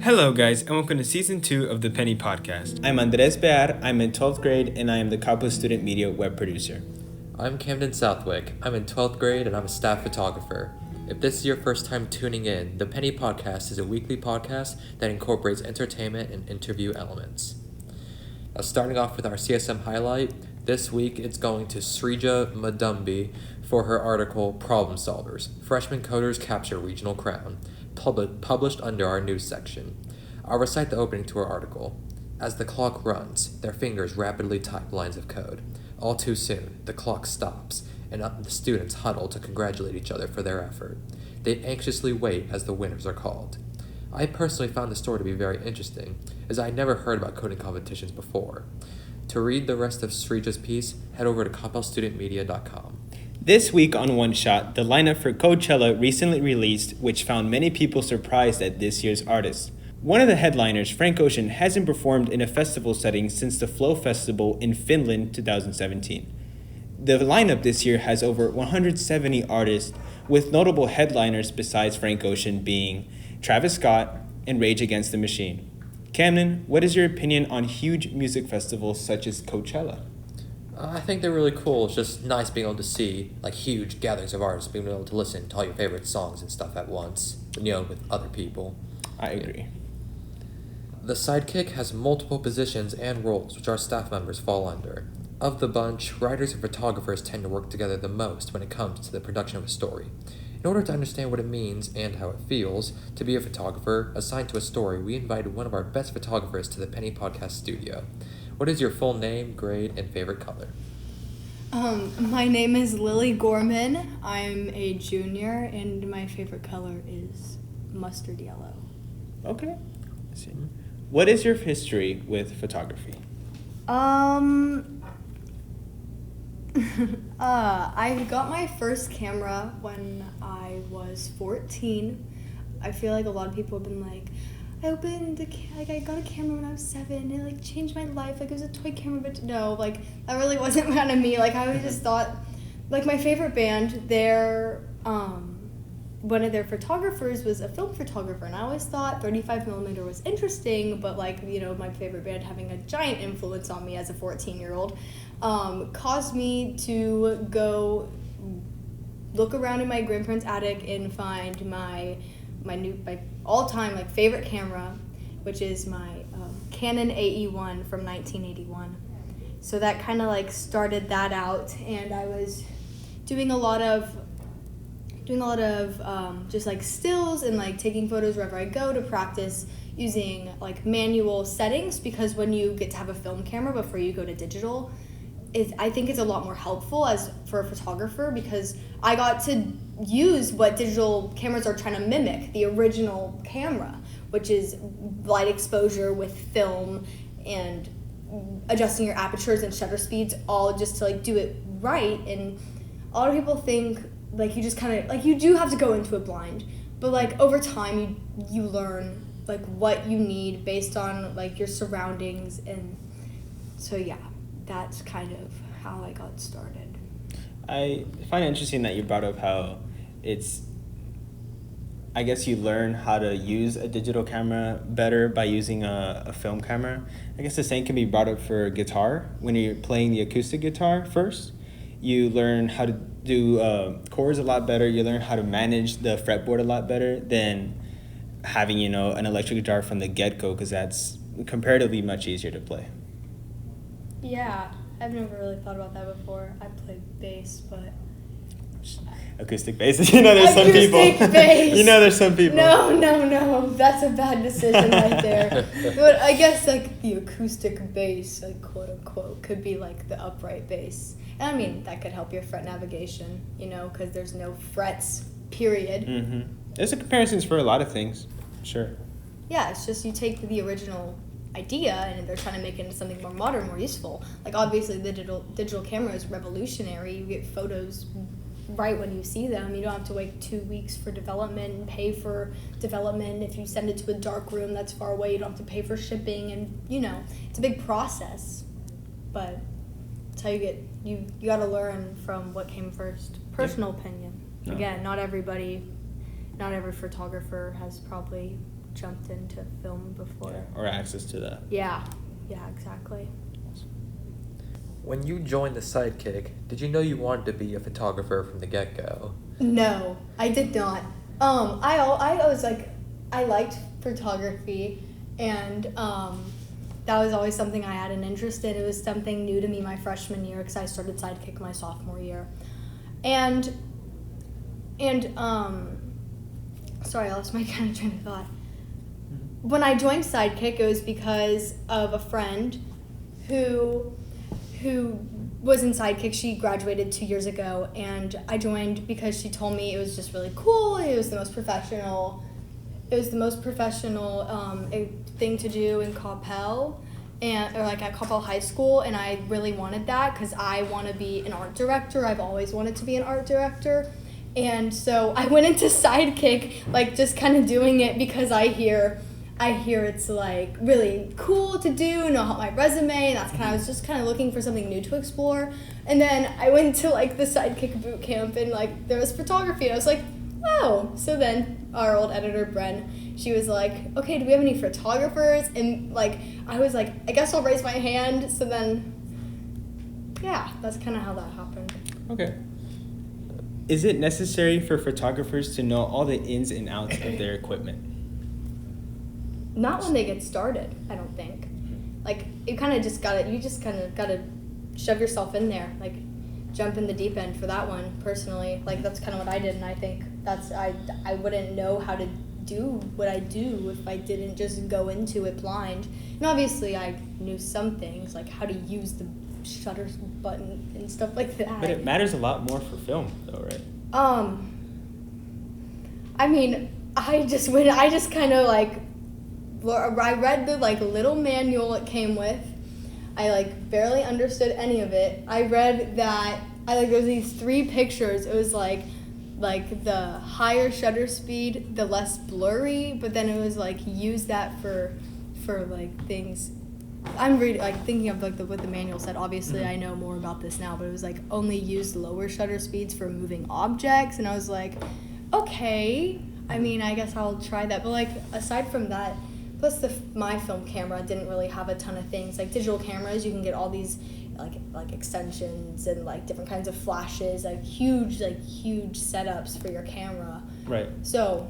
Hello, guys, and welcome to Season 2 of the Penny Podcast. I'm Andrés, I'm in 12th grade, and I am the Campus Student Media Web Producer. I'm Camden, Southwick. I'm in 12th grade, and I'm a staff photographer. If this is your first time tuning in, the Penny Podcast is a weekly podcast that incorporates entertainment and interview elements. Now, starting off with our CSM highlight, this week it's going to Sreeja Mudumby for her article, Problem Solvers, Freshman Coders Capture Regional Crown, published under our news section. I'll recite the opening to her article. As the clock runs, their fingers rapidly type lines of code. All too soon, the clock stops, and the students huddle to congratulate each other for their effort. They anxiously wait as the winners are called. I personally found the story to be very interesting, as I had never heard about coding competitions before. To read the rest of Sreeja's piece, head over to compelstudentmedia.com. This week on One Shot, the lineup for Coachella recently released, which found many people surprised at this year's artists. One of the headliners, Frank Ocean, hasn't performed in a festival setting since the Flow Festival in Finland 2017. The lineup this year has over 170 artists, with notable headliners besides Frank Ocean being Travis Scott and Rage Against the Machine. Camden, what is your opinion on huge music festivals such as Coachella? I think they're really cool. It's just nice being able to see like huge gatherings of artists, being able to listen to all your favorite songs and stuff at once, with other people. I agree. The sidekick has multiple positions and roles which our staff members fall under. Of the bunch, writers and photographers tend to work together the most when it comes to the production of a story. In order to understand what it means and how it feels to be a photographer assigned to a story, we invited one of our best photographers to the Penny Podcast studio. What is your full name, grade, and favorite color? My name is Lilly Gorman. I'm a junior, and my favorite color is mustard yellow. Okay. Let's see. What is your history with photography? I got my first camera when I was 14. I feel like a lot of people have been like, I got a camera when I was 7. It changed my life. It was a toy camera, but no, that really wasn't kind of me. I always just thought, my favorite band, one of their photographers was a film photographer, and I always thought 35mm was interesting, but my favorite band having a giant influence on me as a 14-year-old caused me to go look around in my grandparents' attic and find my all-time favorite camera, which is my Canon AE1 from 1981. So that kind of started that out, and I was doing a lot of just stills and taking photos wherever I go to practice using manual settings, because when you get to have a film camera before you go to digital, I think it's a lot more helpful for a photographer, because I got to use what digital cameras are trying to mimic, the original camera, which is light exposure with film and adjusting your apertures and shutter speeds, all just to do it right. And a lot of people think you just kind of you do have to go into it blind, but over time you learn what you need based on your surroundings. And so yeah, that's kind of how I got started. I find it interesting that you brought up how I guess you learn how to use a digital camera better by using a film camera. I guess the same can be brought up for guitar. When you're playing the acoustic guitar first, you learn how to do chords a lot better. You learn how to manage the fretboard a lot better than having, an electric guitar from the get-go, because that's comparatively much easier to play. Yeah, I've never really thought about that before. I play bass, but... Acoustic bass. There's some people. Bass. There's some people. No. That's a bad decision right there. But I guess the acoustic bass, quote unquote, could be the upright bass. And I mean, that could help your fret navigation, because there's no frets, period. Mm-hmm. There's comparisons for a lot of things, sure. Yeah, it's just you take the original idea and they're trying to make it into something more modern, more useful. Obviously the digital camera is revolutionary. You get photos right when you see them. You don't have to wait 2 weeks for development and pay for development. If you send it to a dark room that's far away, you don't have to pay for shipping, and it's a big process. But it's how you got to learn from what came first. Personal opinion. No. Again, not every photographer has probably jumped into film before. Yeah, or access to that. Yeah, exactly. When you joined the Sidekick, did you know you wanted to be a photographer from the get-go? No, I did not. I was like, I liked photography, and that was always something I had an interest in. It was something new to me my freshman year because I started Sidekick my sophomore year, and sorry, I lost my kind of train of thought. When I joined Sidekick, it was because of a friend who was in Sidekick. She graduated 2 years ago, and I joined because she told me it was just really cool. It was the most professional. Thing to do in Coppell, or like at Coppell High School, and I really wanted that because I want to be an art director. I've always wanted to be an art director, and so I went into Sidekick, like just kind of doing it because I hear it's like really cool to do and it'll help my resume, and I was just kind of looking for something new to explore. And then I went to like the Sidekick boot camp, and like there was photography, and I was like, oh. So then our old editor Bren, she was like, okay, do we have any photographers? And like I was like, I guess I'll raise my hand. So then yeah, that's kind of how that happened. Okay. Is it necessary for photographers to know all the ins and outs of their equipment? Not when they get started, I don't think. Like, you just gotta shove yourself in there, like, jump in the deep end for that one, personally. Like, that's kind of what I did, and I think I wouldn't know how to do what I do if I didn't just go into it blind. And obviously, I knew some things, like how to use the shutter button and stuff like that. But it matters a lot more for film, though, right? I mean, I kind of like, I read the like little manual it came with. I like barely understood any of it. I read that there was these 3 pictures. It was like the higher shutter speed, the less blurry, but then it was like use that for like things. I'm thinking of like what the manual said. Obviously, I know more about this now, but it was like only use lower shutter speeds for moving objects, and I was like, okay. I mean, I guess I'll try that. But like aside from that, plus my film camera didn't really have a ton of things. Like digital cameras, you can get all these like extensions and like different kinds of flashes, like huge setups for your camera. Right. So,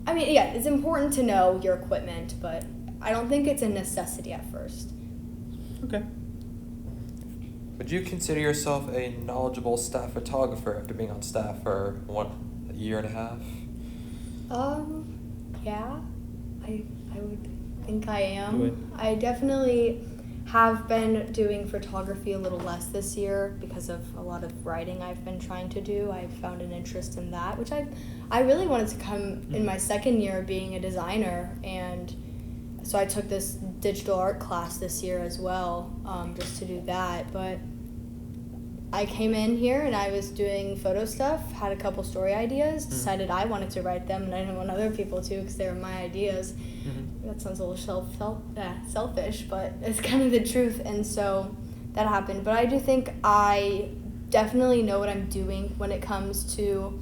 I mean, yeah, it's important to know your equipment, but I don't think it's a necessity at first. Okay. Would you consider yourself a knowledgeable staff photographer after being on staff for a year and a half? Yeah, I would think I am. You would? I definitely have been doing photography a little less this year because of a lot of writing I've been trying to do. I've found an interest in that, which I really wanted to come in my second year being a designer, and so I took this digital art class this year as well, just to do that. But I came in here and I was doing photo stuff, had a couple story ideas, decided I wanted to write them, and I didn't want other people to because they were my ideas. That sounds a little selfish, but it's kind of the truth, and so that happened. But I do think I definitely know what I'm doing when it comes to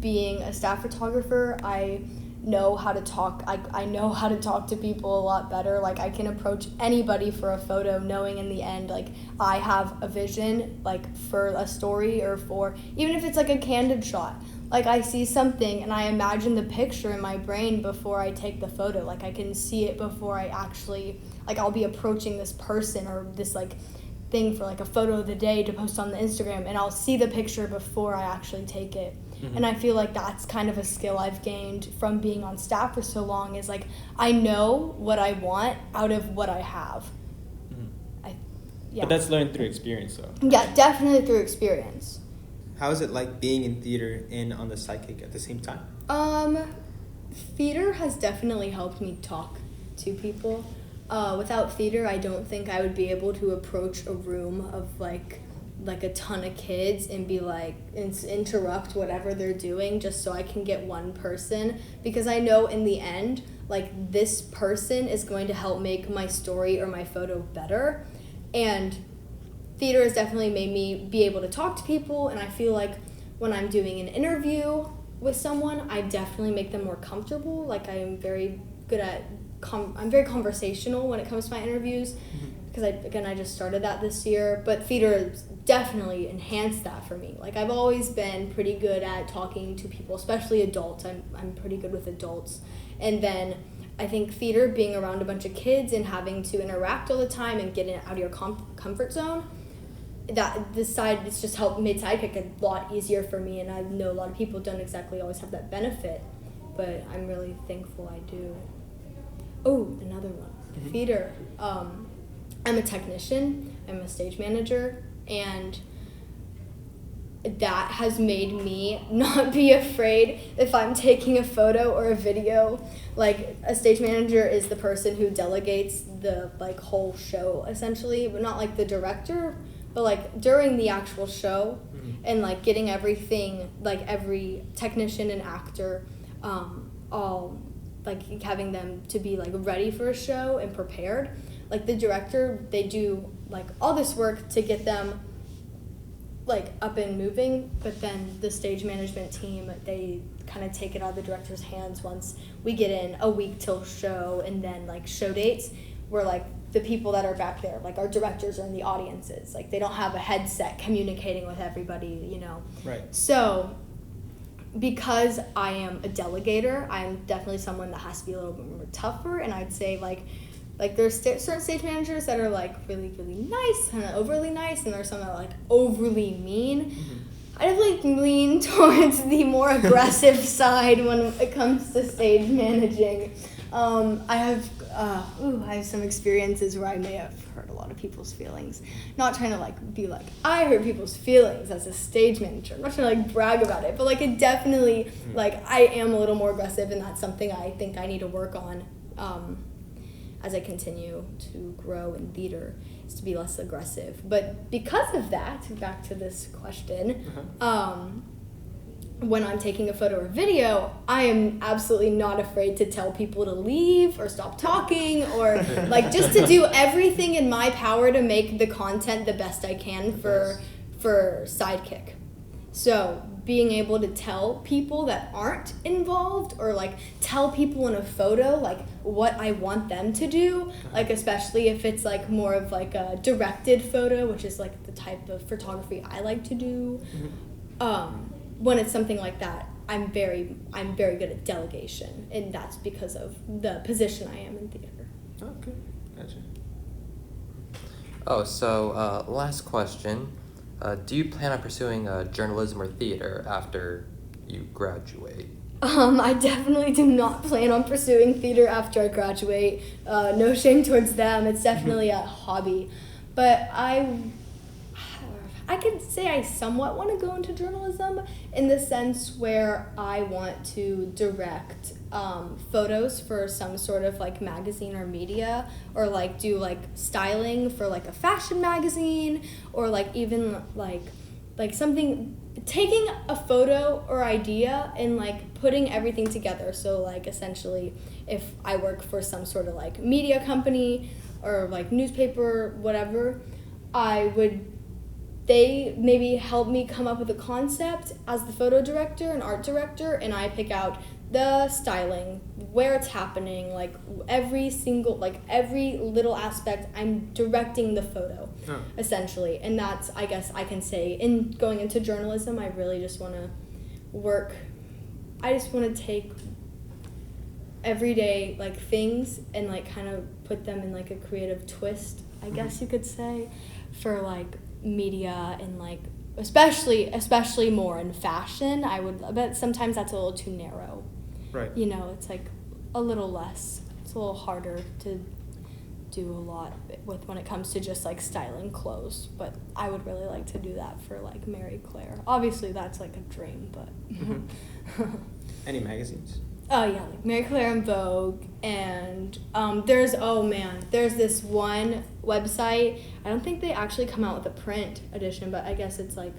being a staff photographer. I know how to talk. I know how to talk to people a lot better. Like, I can approach anybody for a photo knowing in the end, like, I have a vision, like, for a story or for, even if it's like a candid shot. Like, I see something and I imagine the picture in my brain before I take the photo. Like, I can see it before I actually, like, I'll be approaching this person or this, like, thing for, like, a photo of the day to post on the Instagram, and I'll see the picture before I actually take it. And I feel like that's kind of a skill I've gained from being on staff for so long, is like, I know what I want out of what I have. Yeah. But that's learned through experience, though. Yeah, definitely through experience. How is it like being in theater and on the Sidekick at the same time? Theater has definitely helped me talk to people. Without theater, I don't think I would be able to approach a room of like a ton of kids and be like, interrupt whatever they're doing just so I can get one person, because I know in the end, like, this person is going to help make my story or my photo better. And theater has definitely made me be able to talk to people, and I feel like when I'm doing an interview, with someone, I definitely make them more comfortable. Like, I am very good at, I'm very conversational when it comes to my interviews, because I just started that this year, but theater definitely enhanced that for me. Like, I've always been pretty good at talking to people, especially adults. I'm pretty good with adults. And then I think theater, being around a bunch of kids and having to interact all the time and getting out of your comfort zone, it's just made Sidekick a lot easier for me, and I know a lot of people don't exactly always have that benefit, but I'm really thankful I do. Oh, another one. Theater. I'm a technician, I'm a stage manager, and that has made me not be afraid if I'm taking a photo or a video. Like, a stage manager is the person who delegates the, like, whole show, essentially, but not like the director, but like during the actual show, and like getting everything, like every technician and actor, all like having them to be like ready for a show and prepared. Like, the director, they do like all this work to get them like up and moving, but then the stage management team, they kind of take it out of the director's hands once we get in a week till show, and then like show dates, where like the people that are back there, like our directors are in the audiences, like they don't have a headset communicating with everybody, you know. Right. So because I am a delegator, I'm definitely someone that has to be a little bit more tougher, and I'd say like there's certain stage managers that are like really, really nice and overly nice, and there's some that are like overly mean. I definitely lean towards the more aggressive side when it comes to stage managing. I have some experiences where I may have hurt a lot of people's feelings. Not trying to like be like, I hurt people's feelings as a stage manager. I'm not trying to like brag about it, but like it definitely, like I am a little more aggressive, and that's something I think I need to work on as I continue to grow in theater, is to be less aggressive. But because of that, back to this question, when I'm taking a photo or video, I am absolutely not afraid to tell people to leave or stop talking, or like just to do everything in my power to make the content the best I can for Sidekick. So being able to tell people that aren't involved, or like tell people in a photo like what I want them to do, like especially if it's like more of like a directed photo, which is like the type of photography I like to do. When it's something like that, I'm very good at delegation, and that's because of the position I am in theater. Okay, gotcha. Oh, so last question. Do you plan on pursuing journalism or theater after you graduate? I definitely do not plan on pursuing theater after I graduate. No shame towards them. It's definitely a hobby. But I could say I somewhat want to go into journalism, in the sense where I want to direct photos for some sort of like magazine or media, or like do like styling for like a fashion magazine, or like even like something, taking a photo or idea and like putting everything together. So like essentially, if I work for some sort of like media company or like newspaper, whatever, they maybe help me come up with a concept as the photo director and art director, and I pick out the styling, where it's happening, like every little aspect, I'm directing the photo, essentially. And that's, I guess I can say, in going into journalism, I really just want to take everyday like things and like kind of put them in like a creative twist, I guess you could say, for like media, and like especially more in fashion. But sometimes that's a little too narrow. Right. You know, it's like a little less. It's a little harder to do a lot with when it comes to just like styling clothes. But I would really like to do that for like Mary Claire. Obviously, that's like a dream, but. Any magazines? Oh yeah, like Mary Claire and Vogue, and there's this one website. I don't think they actually come out with a print edition, but I guess it's like,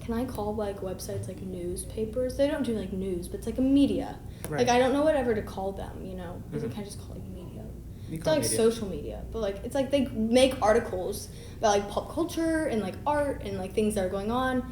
can I call like websites like newspapers? They don't do like news, but it's like a media. Right. Like I don't know whatever to call them, you know. Because you can't just call it media. It's like media. Social media, but like it's like they make articles about like pop culture and like art and like things that are going on,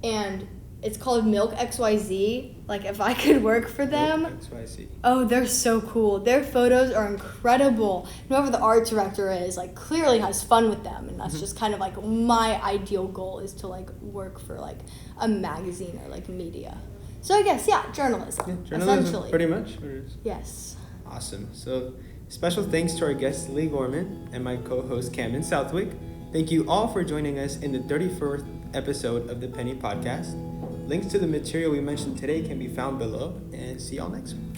and It's called Milk XYZ. Like, if I could work for them. XYZ. Oh, they're so cool. Their photos are incredible. Whoever the art director is, like, clearly has fun with them. And that's just kind of, like, my ideal goal is to, like, work for, like, a magazine or, like, media. So I guess, journalism. Journalism, essentially. pretty much? Yes. Awesome. So special thanks to our guest, Lilly Gorman, and my co-host, Camden Southwick. Thank you all for joining us in the 34th episode of the Penny Podcast. Links to the material we mentioned today can be found below, and see y'all next week.